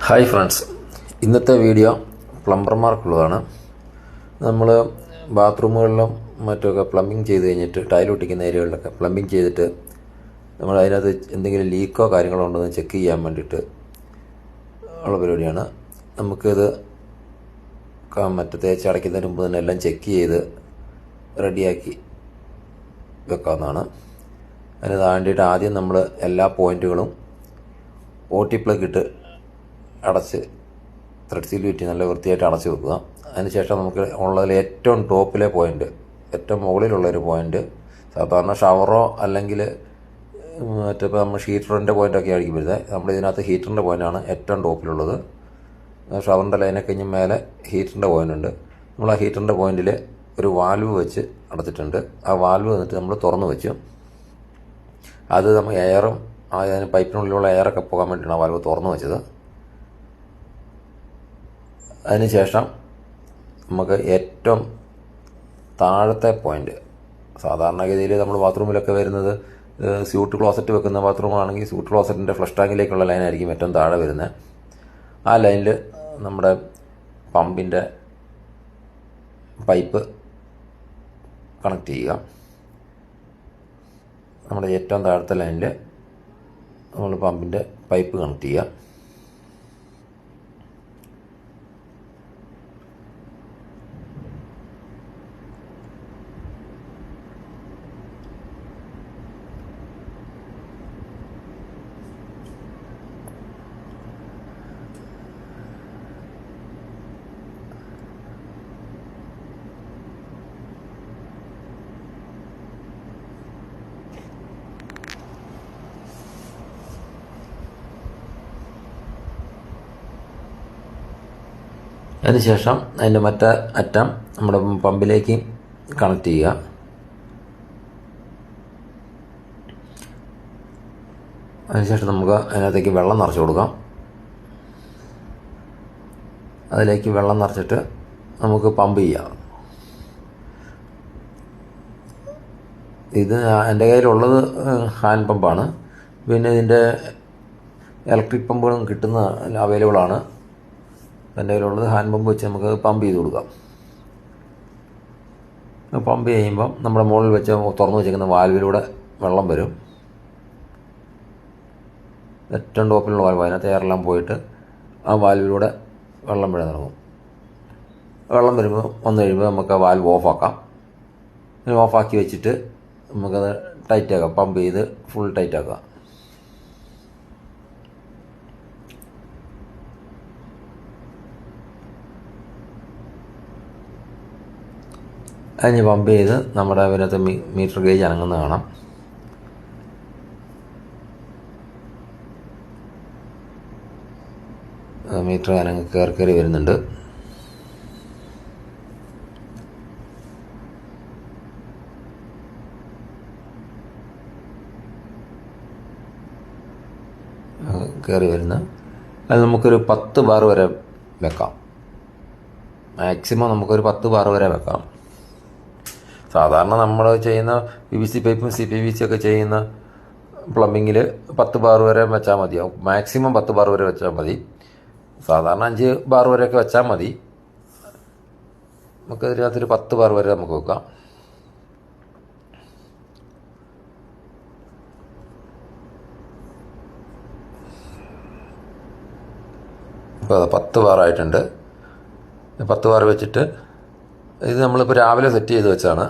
Hi friends, ഇന്നത്തെ video പ്ലംബർമാർക്കുള്ളതാണ്. നമ്മൾ ബാത്റൂമുകളിലും മറ്റൊക്കെ പ്ലംബിങ് ചെയ്ത് കഴിഞ്ഞിട്ട് ടൈൽ ഒട്ടിക്കുന്ന ഏരിയകളിലൊക്കെ പ്ലംബിങ് ചെയ്തിട്ട് നമ്മൾ അതിനകത്ത് എന്തെങ്കിലും ലീക്കോ കാര്യങ്ങളോ ഉണ്ടെന്ന് ചെക്ക് ചെയ്യാൻ വേണ്ടിയിട്ട് ഉള്ള പരിപാടിയാണ്. നമുക്കിത് തേച്ച് അടയ്ക്കുന്നതിന് മുമ്പ് തന്നെ എല്ലാം ചെക്ക് ചെയ്ത് റെഡിയാക്കി വെക്കാവുന്നതാണ്. അതിന് വേണ്ടിയിട്ട് ആദ്യം നമ്മൾ എല്ലാ പോയിൻറ്റുകളും OT പ്ലഗ് ഇട്ട് അടച്ച് ത്രെഡ് സീൽ ചുറ്റി നല്ല വൃത്തിയായിട്ട് അടച്ച് വെക്കുക. അതിനുശേഷം നമുക്ക് ഉള്ളതിൽ ഏറ്റവും ടോപ്പിലെ പോയിൻ്റ്, ഏറ്റവും മുകളിലുള്ളൊരു പോയിൻ്റ്, സാധാരണ ഷവറോ അല്ലെങ്കിൽ മറ്റിപ്പോൾ നമ്മൾ ഹീറ്ററിൻ്റെ പോയിൻ്റൊക്കെ ആയിരിക്കും വരുന്നത്. നമ്മളിതിനകത്ത് ഹീറ്ററിൻ്റെ പോയിൻ്റാണ് ഏറ്റവും ടോപ്പിലുള്ളത്. ഷവറിൻ്റെ ലൈനെ കഴിഞ്ഞ് മേലെ ഹീറ്ററിൻ്റെ പോയിൻ്റ് ഉണ്ട്. നമ്മൾ ആ ഹീറ്ററിൻ്റെ പോയിൻ്റിൽ ഒരു വാൽവ് വെച്ച് അടച്ചിട്ടുണ്ട്. ആ വാൽവ് വന്നിട്ട് നമ്മൾ തുറന്ന് വെച്ചു. അത് നമ്മൾ എയറും അതിന് പൈപ്പിനുള്ളിലുള്ള എയറൊക്കെ പോകാൻ വേണ്ടിയിട്ടാണ് ആ വാൽവ് തുറന്ന് വെച്ചത്. അതിനുശേഷം നമുക്ക് ഏറ്റവും താഴത്തെ പോയിൻ്റ്, സാധാരണഗതിയിൽ നമ്മൾ ബാത്റൂമിലൊക്കെ വരുന്നത് സ്യൂട്ട് ക്ലോസറ്റ് വെക്കുന്ന ബാത്റൂമാണെങ്കിൽ സ്യൂട്ട് ക്ലോസറ്റിൻ്റെ ഫ്ലഷ് ടാങ്കിലേക്കുള്ള ലൈനായിരിക്കും ഏറ്റവും താഴെ വരുന്നത്. ആ ലൈനിൽ നമ്മുടെ പമ്പിൻ്റെ പൈപ്പ് കണക്ട് ചെയ്യുക. നമ്മുടെ ഏറ്റവും താഴത്തെ ലൈനിൽ നമ്മൾ പമ്പിൻ്റെ പൈപ്പ് കണക്ട് ചെയ്യുക. അതിനുശേഷം അതിൻ്റെ മറ്റേ അറ്റം നമ്മുടെ പമ്പിലേക്ക് കണക്ട് ചെയ്യുക. അതിനുശേഷം നമുക്ക് അതിനകത്തേക്ക് വെള്ളം നിറച്ച് കൊടുക്കാം. അതിലേക്ക് വെള്ളം നിറച്ചിട്ട് നമുക്ക് പമ്പ് ചെയ്യാം. ഇത് എൻ്റെ കയ്യിലുള്ളത് ഹാൻഡ് പമ്പാണ്. പിന്നെ ഇതിൻ്റെ ഇലക്ട്രിക് പമ്പുകളും കിട്ടുന്ന അവൈലബിളാണ്. എൻ്റെ കയ്യിലുള്ളത് ഹാൻഡ് പമ്പ് വെച്ച് നമുക്ക് പമ്പ് ചെയ്ത് കൊടുക്കാം. പമ്പ് ചെയ്യുമ്പം നമ്മുടെ മുകളിൽ വെച്ച് തുറന്നു വെച്ചിരിക്കുന്ന വാൽവിലൂടെ വെള്ളം വരും. ഏറ്റവും ടോപ്പിലുള്ള വാൽവ്, അതിനകത്ത് എയറെല്ലാം പോയിട്ട് ആ വാൽവിലൂടെ വെള്ളം വീഴാൻ തുടങ്ങും. വെള്ളം വരുമ്പോൾ വന്നു കഴിയുമ്പോൾ നമുക്ക് ആ വാൽവ് ഓഫാക്കാം. ഓഫാക്കി വെച്ചിട്ട് നമുക്കത് ടൈറ്റാക്കാം. പമ്പ് ചെയ്ത് ഫുൾ ടൈറ്റാക്കാം. അതിന് പമ്പ് ചെയ്ത് നമ്മുടെ അതിനകത്ത് മീറ്റർ ഗേജ് അനങ്ങുന്ന കാണാം. മീറ്റർ കയറി വരുന്നുണ്ട്. കയറി വരുന്ന അത് നമുക്കൊരു 10 ബാർ വരെ വെക്കാം. മാക്സിമം നമുക്കൊരു 10 ബാർ വരെ വെക്കാം. സാധാരണ നമ്മൾ ചെയ്യുന്ന PVC പൈപ്പും CPVC ഒക്കെ ചെയ്യുന്ന പ്ലംബിങ്ങിൽ 10 ബാർ വരെ വെച്ചാൽ മതിയാവും. മാക്സിമം 10 ബാർ വരെ വെച്ചാൽ മതി. സാധാരണ 5 ബാർ വരെയൊക്കെ വെച്ചാൽ മതി. നമുക്ക് ഇതിനകത്തൊരു 10 ബാർ വരെ നമുക്ക് വെക്കാം. ഇപ്പോൾ 10 ബാറായിട്ടുണ്ട്. 10 ബാർ വെച്ചിട്ട് ഇത് നമ്മളിപ്പോൾ രാവിലെ സെറ്റ് ചെയ്ത് വെച്ചാണ്.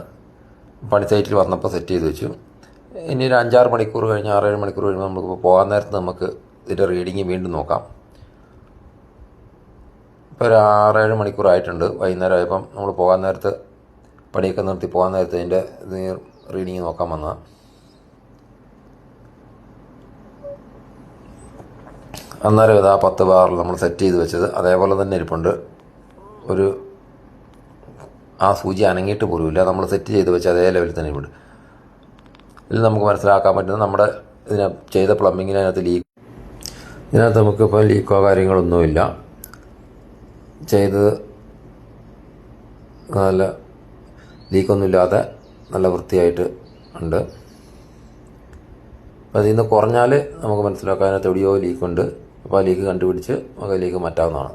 പണി സൈറ്റിൽ വന്നപ്പോൾ സെറ്റ് ചെയ്ത് വെച്ചു. ഇനി ഒരു 5-6 മണിക്കൂർ കഴിഞ്ഞ് 6-7 മണിക്കൂർ കഴിയുമ്പോൾ നമുക്കിപ്പോൾ പോകാൻ നേരത്ത് നമുക്ക് ഇതിൻ്റെ റീഡിങ് വീണ്ടും നോക്കാം. ഇപ്പോൾ ഒരു 6-7 മണിക്കൂറായിട്ടുണ്ട്. വൈകുന്നേരം ആയപ്പം നമ്മൾ പോകാൻ നേരത്ത്, പണിയൊക്കെ നിർത്തി പോകാൻ നേരത്ത് ഇതിൻ്റെ റീഡിങ് നോക്കാൻ വന്നതാണ്. അന്നേരം ഇതാ 10 ബാറിൽ നമ്മൾ സെറ്റ് ചെയ്ത് വെച്ചത് അതേപോലെ തന്നെ ഇരിപ്പുണ്ട്. ആ സൂചി അനങ്ങിയിട്ട് പോലുമില്ല. നമ്മൾ സെറ്റ് ചെയ്ത് വെച്ച് അതേ ലെവലിൽ തന്നെ ഇരിപ്പുണ്ട്. ഇതിൽ നമുക്ക് മനസ്സിലാക്കാൻ പറ്റുന്നത് നമ്മുടെ ചെയ്ത പ്ലംബിങ്ങിന് ഇതിനകത്ത് നമുക്കിപ്പോൾ ലീക്കോ കാര്യങ്ങളൊന്നുമില്ല. ചെയ്തത് നല്ല ലീക്കൊന്നുമില്ലാതെ നല്ല വൃത്തിയായിട്ട് ഉണ്ട്. അപ്പോൾ അതിൽ നിന്ന് കുറഞ്ഞാൽ നമുക്ക് മനസ്സിലാക്കാൻ അതിനകത്ത് എവിടെയോ ലീക്കുണ്ട്. അപ്പോൾ ആ ലീക്ക് കണ്ടുപിടിച്ച് നമുക്ക് ലീക്ക് മാറ്റാവുന്നതാണ്.